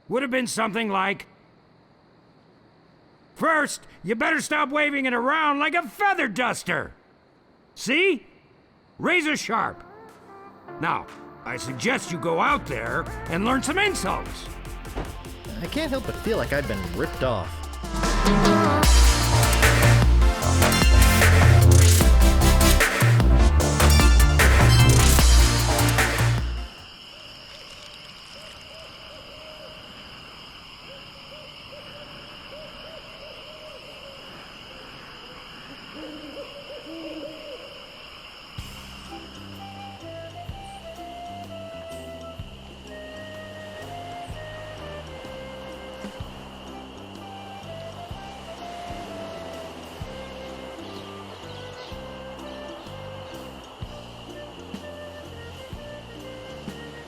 would have been something like, "First, you better stop waving it around like a feather duster. See? Razor sharp. Now, I suggest you go out there and learn some insults." I can't help but feel like I've been ripped off.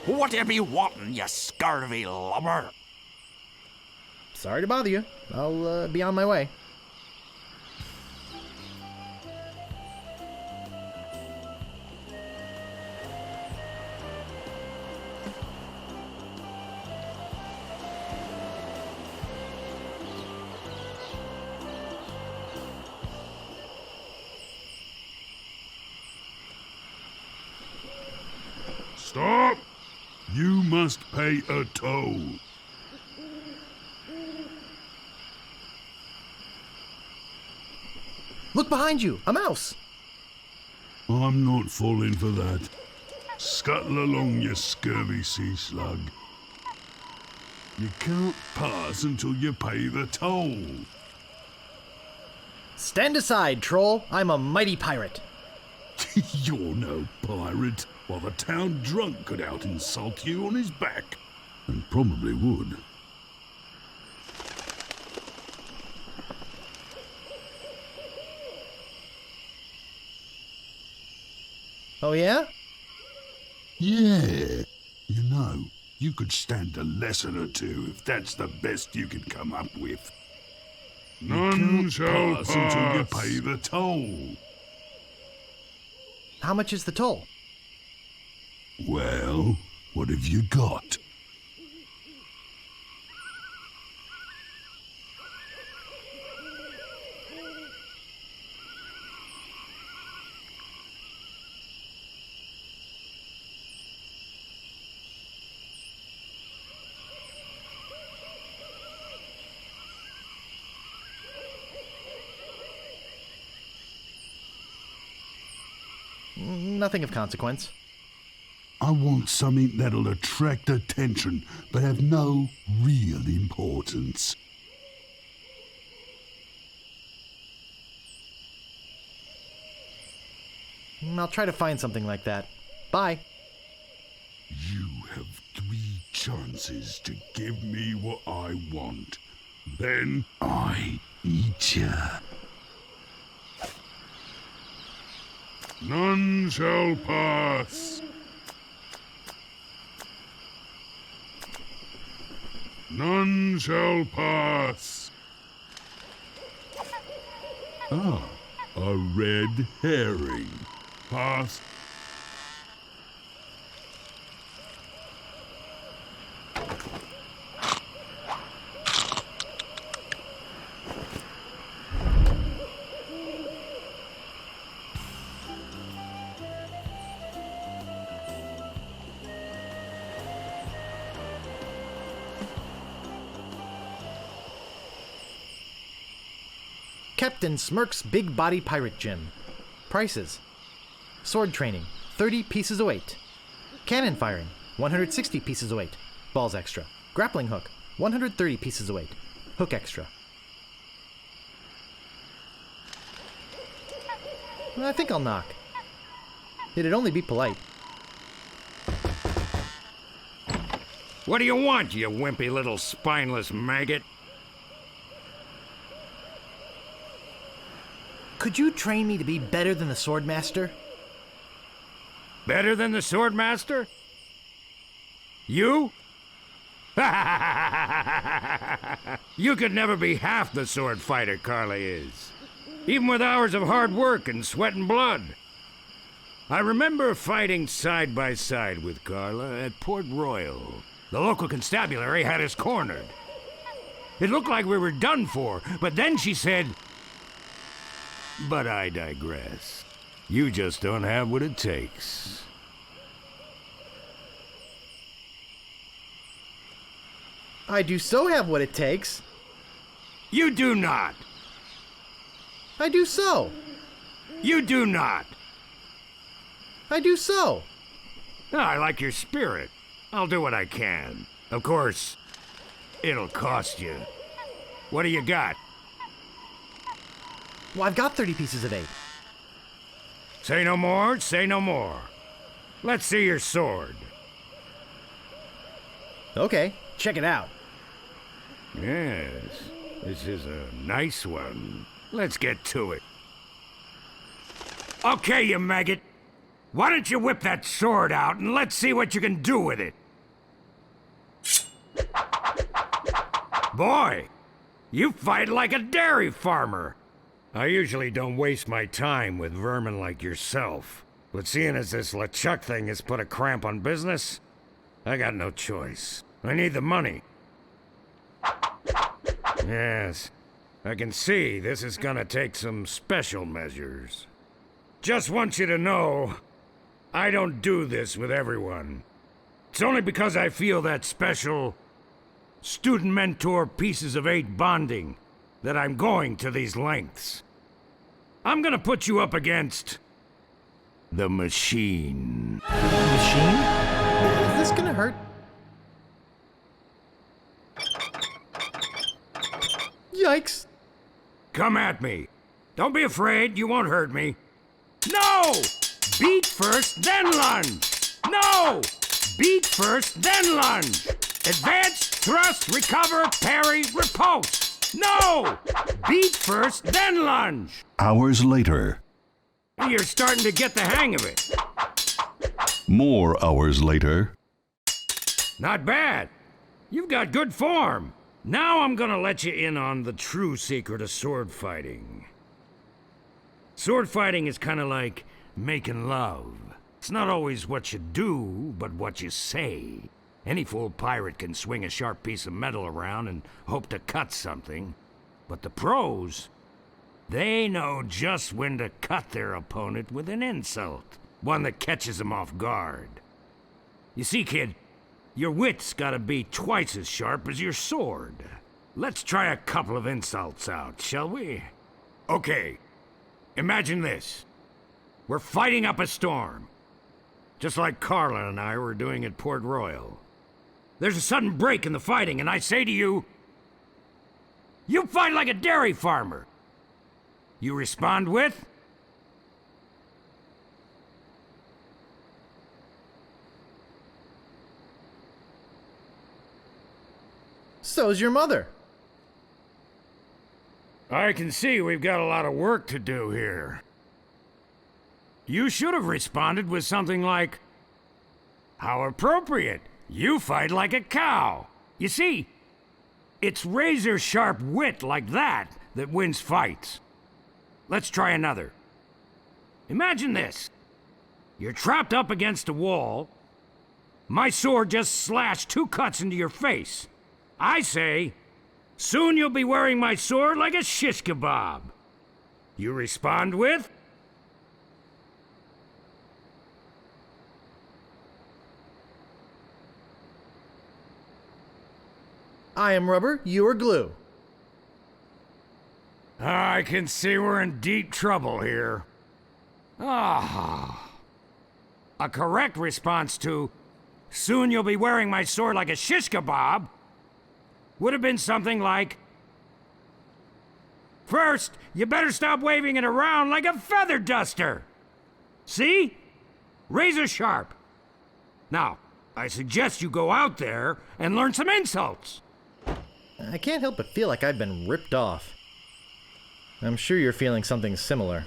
What you be wantin', you scurvy lubber? Sorry to bother you. I'll be on my way. Stop! You must pay a toll. Look behind you! A mouse! I'm not falling for that. Scuttle along, you scurvy sea slug. You can't pass until you pay the toll. Stand aside, troll! I'm a mighty pirate. You're no pirate. While the town drunk could out-insult you on his back. And probably would. Oh yeah? Yeah. You know, you could stand a lesson or two if that's the best you can come up with. None shall pass until you pay the toll. How much is the toll? Well, what have you got? Nothing of consequence. I want something that'll attract attention, but have no real importance. I'll try to find something like that. Bye. You have 3 chances to give me what I want. Then I eat ya. None shall pass. None shall pass. Ah, a red herring. Pass. Captain Smirk's Big Body Pirate Gym. Prices: sword training, 30 pieces of weight. Cannon firing, 160 pieces of weight. Balls extra. Grappling hook, 130 pieces of weight. Hook extra. I think I'll knock. It'd only be polite. What do you want, you wimpy little spineless maggot? Could you train me to be better than the Swordmaster? Better than the Swordmaster? You? You could never be half the sword fighter Carla is. Even with hours of hard work and sweat and blood. I remember fighting side by side with Carla at Port Royal. The local constabulary had us cornered. It looked like we were done for, but then she said, "But I digress. You just don't have what it takes." I do so have what it takes. You do not. I do so. You do not. I do so. I like your spirit. I'll do what I can. Of course, it'll cost you. What do you got? Well, I've got 30 pieces of 8. Say no more, say no more. Let's see your sword. Okay, check it out. Yes, this is a nice one. Let's get to it. Okay, you maggot. Why don't you whip that sword out and let's see what you can do with it? Boy, you fight like a dairy farmer. I usually don't waste my time with vermin like yourself. But seeing as this LeChuck thing has put a cramp on business, I got no choice. I need the money. Yes, I can see this is gonna take some special measures. Just want you to know, I don't do this with everyone. It's only because I feel that special student-mentor pieces of 8 bonding that I'm going to these lengths. I'm gonna put you up against the machine. Machine? Is this gonna hurt? Yikes! Come at me. Don't be afraid, you won't hurt me. No! Beat first, then lunge! No! Beat first, then lunge! Advance, thrust, recover, parry, riposte! No! Beat first, then lunge! Hours later. You're starting to get the hang of it. More hours later. Not bad. You've got good form. Now I'm gonna let you in on the true secret of sword fighting. Sword fighting is kind of like making love. It's not always what you do, but what you say. Any fool pirate can swing a sharp piece of metal around and hope to cut something. But the pros, they know just when to cut their opponent with an insult. One that catches them off guard. You see, kid, your wit's gotta be twice as sharp as your sword. Let's try a couple of insults out, shall we? Okay, imagine this. We're fighting up a storm. Just like Carla and I were doing at Port Royal. There's a sudden break in the fighting, and I say to you, you fight like a dairy farmer. You respond with, So's your mother. I can see we've got a lot of work to do here. You should have responded with something like, how appropriate. You fight like a cow. You see, it's razor-sharp wit like that that wins fights. Let's try another. Imagine this. You're trapped up against a wall. My sword just slashed 2 cuts into your face. I say, soon you'll be wearing my sword like a shish kebab. You respond with, I am rubber, you are glue. I can see we're in deep trouble here. Ah. A correct response to, soon you'll be wearing my sword like a shish kebab, would have been something like, first, you better stop waving it around like a feather duster. See? Razor sharp. Now, I suggest you go out there and learn some insults. I can't help but feel like I've been ripped off. I'm sure you're feeling something similar.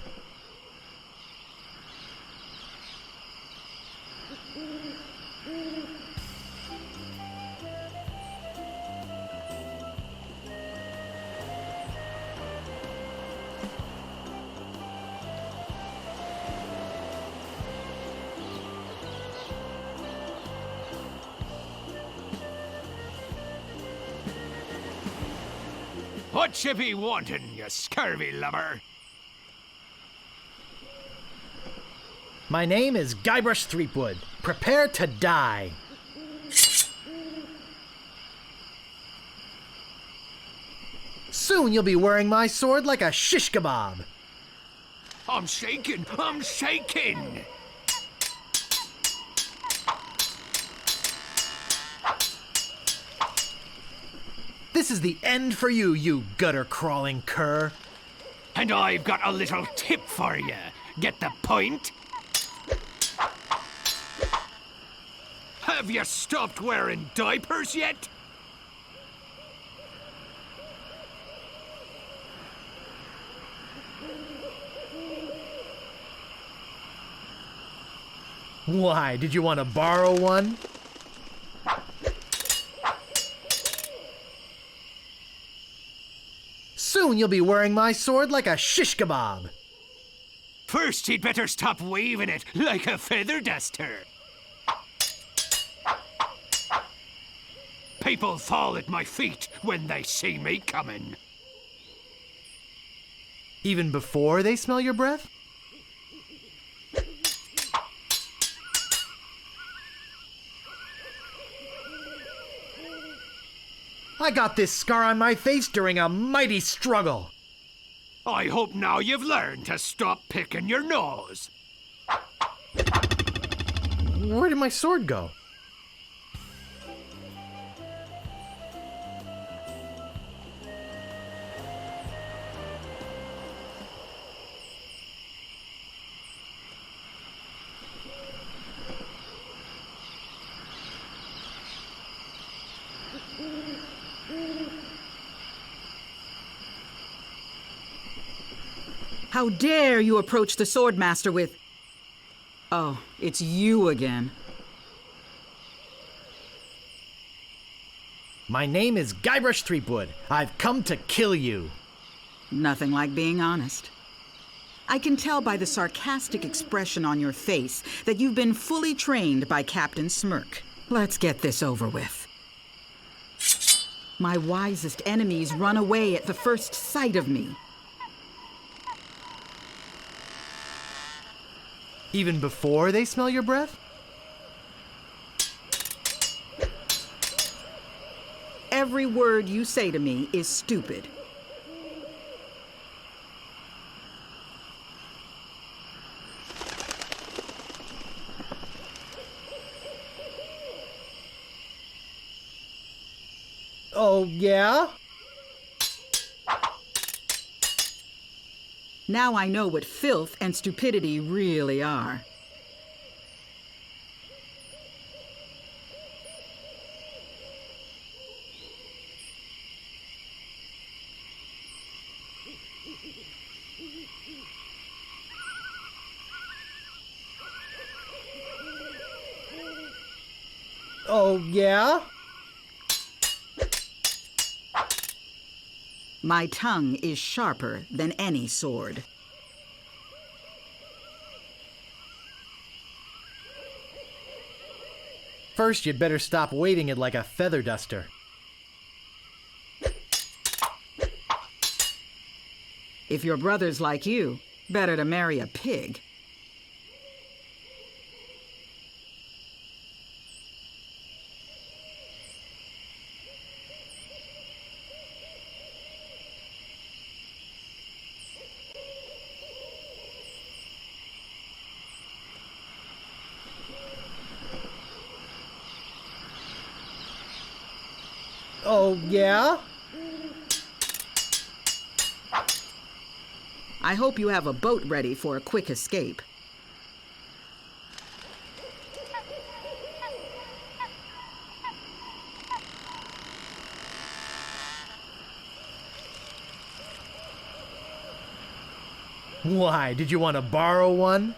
What you be wanting, you scurvy lubber? My name is Guybrush Threepwood. Prepare to die. Soon you'll be wearing my sword like a shish kebab. I'm shaking! I'm shaking! This is the end for you, you gutter-crawling cur. And I've got a little tip for you. Get the point? Have you stopped wearing diapers yet? Why, did you want to borrow one? Soon you'll be wearing my sword like a shish kebab. First, you'd better stop waving it like a feather duster. People fall at my feet when they see me coming. Even before they smell your breath? I got this scar on my face during a mighty struggle. I hope now you've learned to stop picking your nose. Where did my sword go? How dare you approach the Swordmaster with... Oh, it's you again. My name is Guybrush Threepwood. I've come to kill you. Nothing like being honest. I can tell by the sarcastic expression on your face that you've been fully trained by Captain Smirk. Let's get this over with. My wisest enemies run away at the first sight of me. Even before they smell your breath? Every word you say to me is stupid. Oh, yeah? Now I know what filth and stupidity really are. Oh, yeah? My tongue is sharper than any sword. First, you'd better stop waving it like a feather duster. If your brother's like you, better to marry a pig. Oh, yeah? I hope you have a boat ready for a quick escape. Why, did you want to borrow one?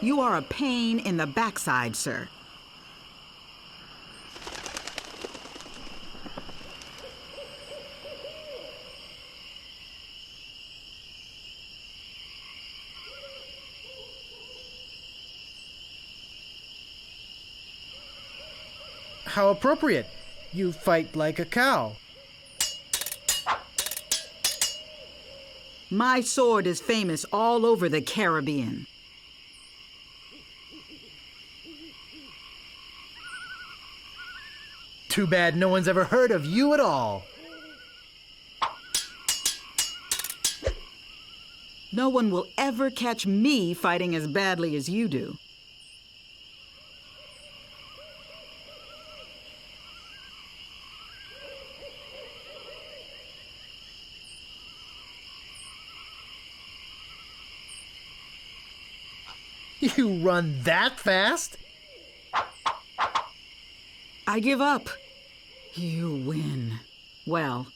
You are a pain in the backside, sir. How appropriate. You fight like a cow. My sword is famous all over the Caribbean. Too bad no one's ever heard of you at all. No one will ever catch me fighting as badly as you do. You run that fast? I give up. You win. Well,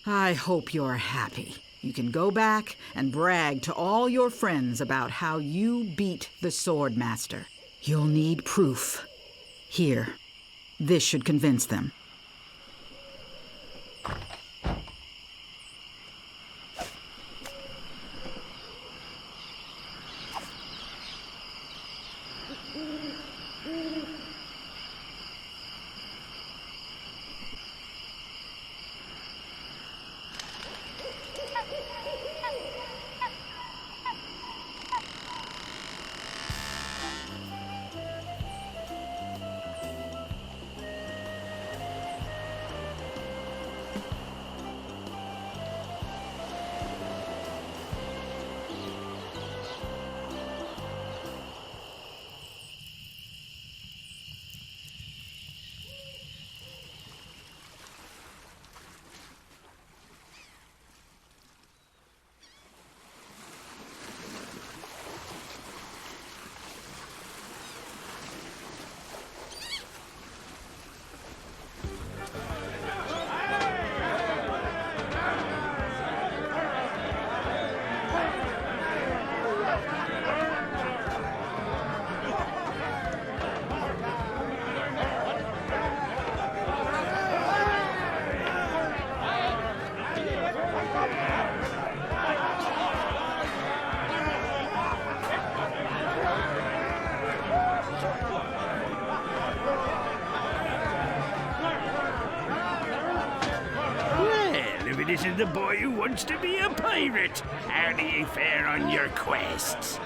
I hope you're happy. You can go back and brag to all your friends about how you beat the Swordmaster. You'll need proof. Here, this should convince them. This is the boy who wants to be a pirate. How do you fare on your quests?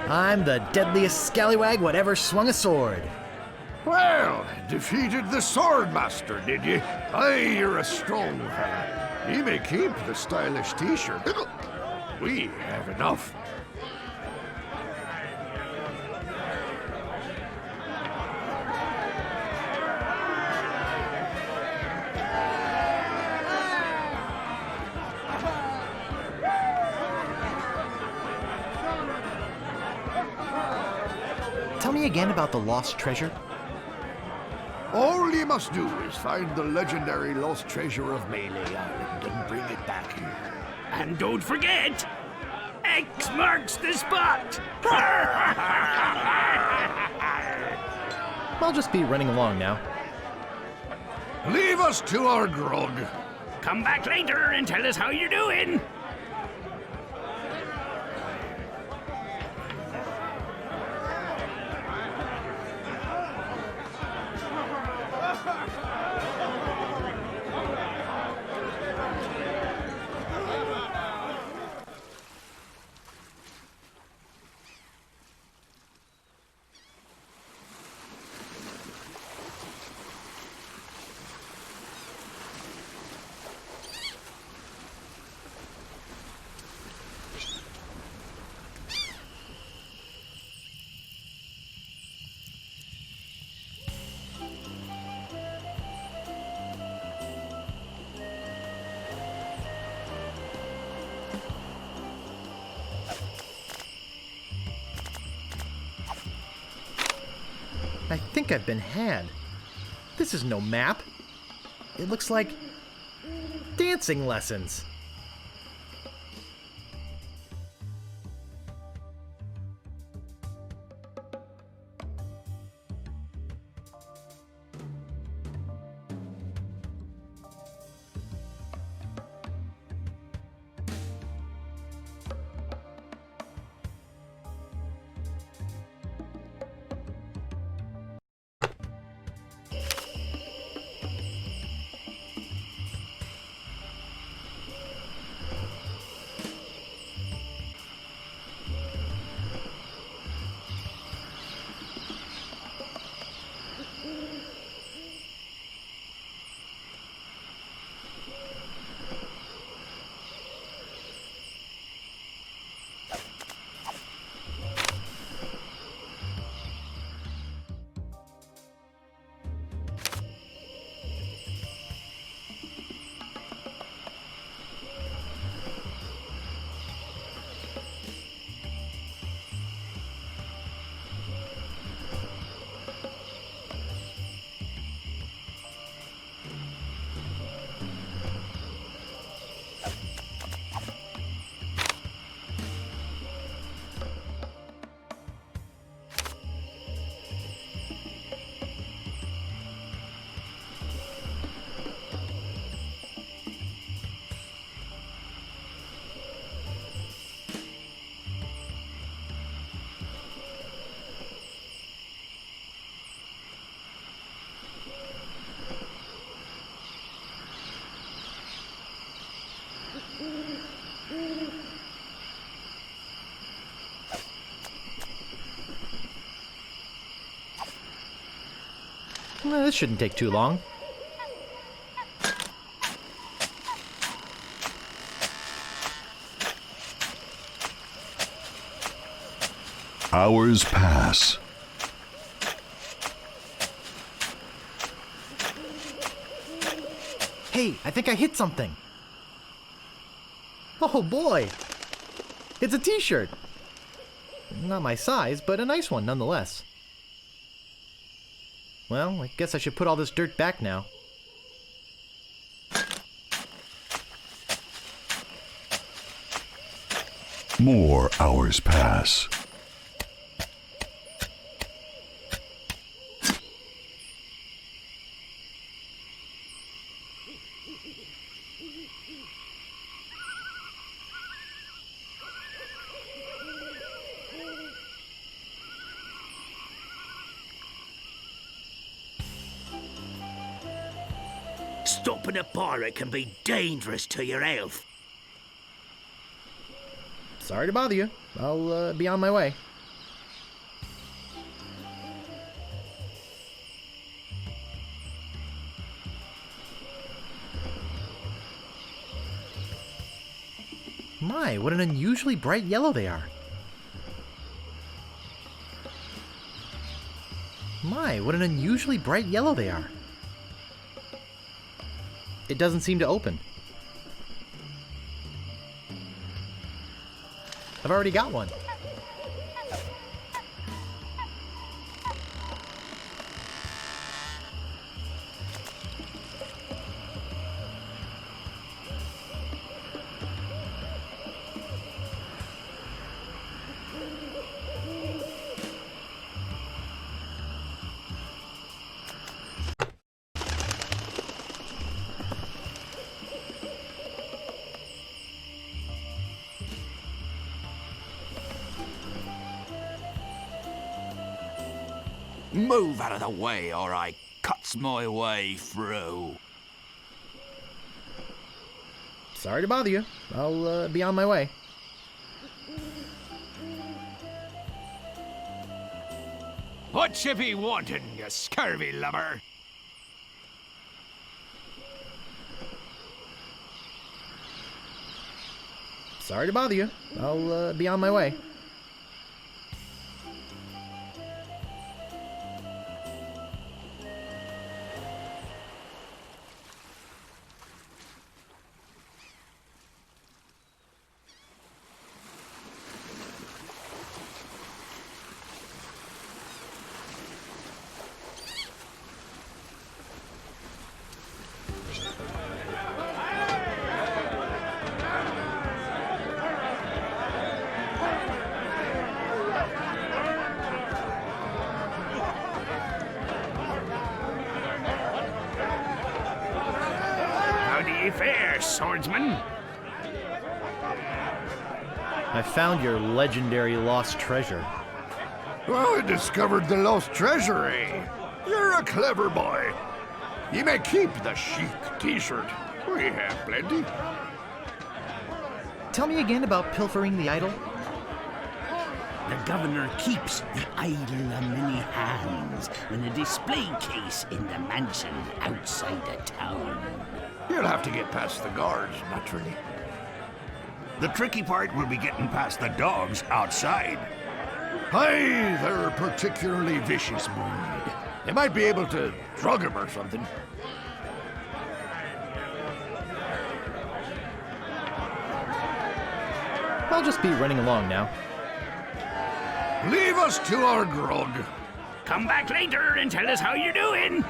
I'm the deadliest scallywag whatever swung a sword. Well, defeated the Swordmaster, did you? Aye, you're a strong fella. You may keep the stylish t-shirt. We have enough. Tell me again about the lost treasure. All you must do is find the legendary lost treasure of Melee Island and bring it back here. And don't forget, X marks the spot. I'll just be running along now. Leave us to our grog. Come back later and tell us how you're doing. I think I've been had. This is no map. It looks like dancing lessons. This shouldn't take too long. Hours pass. Hey, I think I hit something. Oh boy! It's a t-shirt! Not my size, but a nice one nonetheless. Well, I guess I should put all this dirt back now. More hours pass. Stopping a pirate can be dangerous to your health. Sorry to bother you. I'll be on my way. My, what an unusually bright yellow they are. My, what an unusually bright yellow they are. It doesn't seem to open. I've already got one. Move out of the way or I cuts my way through. Sorry to bother you. I'll be on my way. What you be wanting, you scurvy lubber? Sorry to bother you. I'll be on my way. How do you fare, swordsman? I found your legendary lost treasure. Well, I discovered the lost treasure, eh? You're a clever boy. You may keep the chic t-shirt. We have plenty. Tell me again about pilfering the idol. The governor keeps the idol of many hands in a display case in the mansion outside the town. You'll have to get past the guards, naturally. The tricky part will be getting past the dogs outside. Aye, they're a particularly vicious breed. They might be able to drug him or something. I'll just be running along now. Leave us to our grog. Come back later and tell us how you're doing.